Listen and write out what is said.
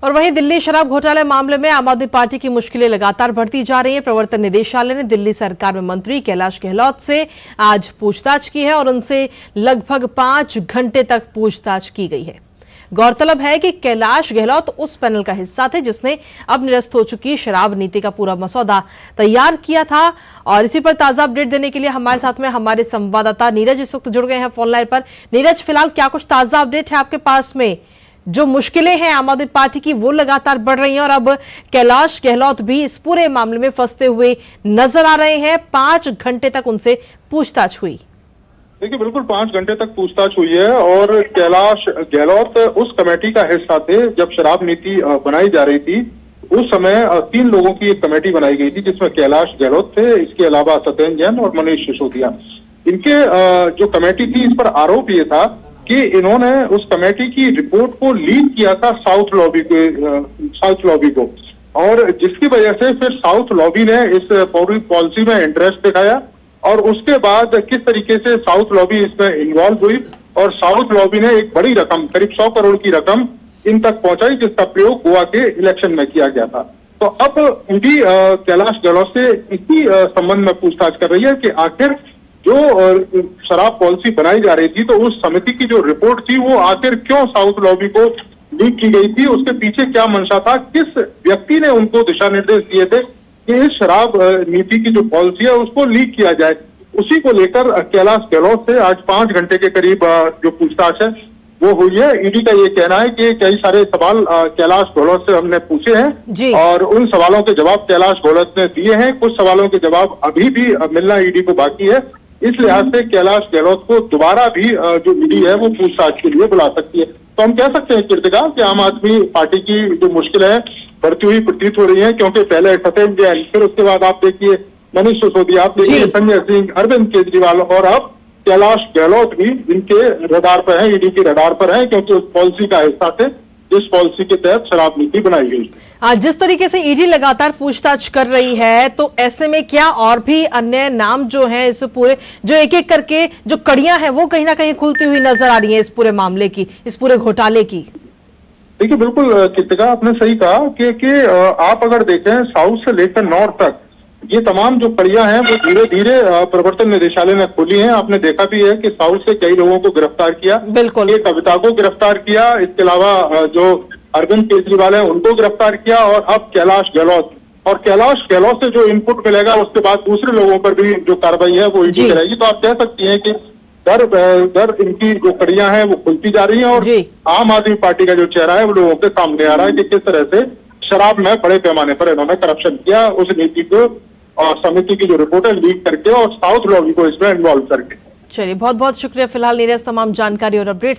और वहीं दिल्ली शराब घोटाला मामले में आम आदमी पार्टी की मुश्किलें लगातार बढ़ती जा रही हैं। प्रवर्तन निदेशालय ने दिल्ली सरकार में मंत्री कैलाश गहलोत से आज पूछताछ की है और उनसे लगभग 5 घंटे तक पूछताछ की गई है। गौरतलब है कि कैलाश गहलोत उस पैनल का हिस्सा थे जिसने अब निरस्त हो चुकी शराब नीति का पूरा मसौदा तैयार किया था। और इसी पर ताजा अपडेट देने के लिए हमारे साथ में हमारे संवाददाता नीरज इस वक्त जुड़ गए हैं फोन लाइन पर। नीरज, फिलहाल क्या कुछ ताजा अपडेट है आपके पास में? जो मुश्किलें हैं आम आदमी पार्टी की वो लगातार बढ़ रही हैं और अब कैलाश गहलोत भी इस पूरे मामले में फंसते हुए नजर आ रहे हैं। 5 घंटे तक उनसे पूछताछ हुई। देखिए, बिल्कुल 5 घंटे तक पूछताछ हुई है और कैलाश गहलोत उस कमेटी का हिस्सा थे जब शराब नीति बनाई जा रही थी। उस समय 3 लोगों की एक कमेटी बनाई गई थी जिसमें कैलाश गहलोत थे, इसके अलावा सत्येंद्र जैन और मनीष सिसोदिया। इनके जो कमेटी थी, इस पर आरोप ये था कि इन्होंने उस कमेटी की रिपोर्ट को लीक किया था साउथ लॉबी को, और जिसकी वजह से फिर साउथ लॉबी ने इस पूरी पॉलिसी में इंटरेस्ट दिखाया और उसके बाद किस तरीके से साउथ लॉबी इसमें इन्वॉल्व हुई और साउथ लॉबी ने एक बड़ी रकम, करीब 100 करोड़ की रकम इन तक पहुंचाई जिसका प्रयोग गोवा के इलेक्शन में किया गया था। तो अब ईडी कैलाश गहलोत से इसी संबंध में पूछताछ कर रही है कि आखिर जो शराब पॉलिसी बनाई जा रही थी तो उस समिति की जो रिपोर्ट थी वो आखिर क्यों साउथ लॉबी को लीक की गई थी, उसके पीछे क्या मंशा था, किस व्यक्ति ने उनको दिशा निर्देश दिए थे कि इस शराब नीति की जो पॉलिसी है उसको लीक किया जाए। उसी को लेकर कैलाश गहलोत से आज 5 घंटे के करीब जो पूछताछ है वो हुई है। ईडी का ये कहना है कि कई सारे सवाल कैलाश गहलोत से हमने पूछे हैं और उन सवालों के जवाब कैलाश गहलोत ने दिए हैं। कुछ सवालों के जवाब अभी भी मिलना ईडी को बाकी है। इस लिहाज से कैलाश गहलोत को दोबारा भी जो ईडी है वो पूछताछ के लिए बुला सकती है। तो हम कह सकते हैं कृतिका कि आम आदमी पार्टी की जो मुश्किल है बढ़ती हुई प्रतीत हो रही है, क्योंकि पहले सत्येंद्र जैन, फिर उसके बाद आप देखिए मनीष सिसोदिया, आप देखिए संजय सिंह, अरविंद केजरीवाल और अब कैलाश गहलोत भी इनके रडार पर है, ईडी के रडार पर है, क्योंकि उस पॉलिसी का हिस्सा थे जिस पॉलिसी के तहत शराब नीति बनाई गई। जिस तरीके से ईडी लगातार पूछताछ कर रही है तो ऐसे में क्या और भी अन्य नाम जो हैं इस पूरे, जो एक एक करके जो कड़ियां हैं वो कहीं ना कहीं खुलती हुई नजर आ रही हैं इस पूरे मामले की, इस पूरे घोटाले की? देखिए, बिल्कुल कृतिका, आपने सही कहा कि आप अगर देखें साउथ से लेकर नॉर्थ तक ये तमाम जो कड़ियां हैं वो धीरे धीरे प्रवर्तन निदेशालय ने खोली हैं। आपने देखा भी है कि साउथ से कई लोगों को गिरफ्तार किया, बिल्कुल एक कविता को गिरफ्तार किया, इसके अलावा जो अरविंद केजरीवाल है उनको गिरफ्तार किया और अब कैलाश गहलोत। और कैलाश गहलोत से जो इनपुट मिलेगा उसके बाद दूसरे लोगों पर भी जो कार्रवाई है वो ईडी करेगी। तो आप कह सकती हैं कि दर इनकी जो कड़ियां हैं वो खुलती जा रही हैं और आम आदमी पार्टी का जो चेहरा है वो लोगों के सामने आ रहा है कि किस तरह से शराब में बड़े पैमाने पर इन्होंने करप्शन किया, उस नीति को और समिति की जो रिपोर्ट है लीक करके और साउथ लॉबी को इसमें इन्वॉल्व करके। चलिए, बहुत बहुत शुक्रिया फिलहाल नीरज तमाम जानकारी और अपडेट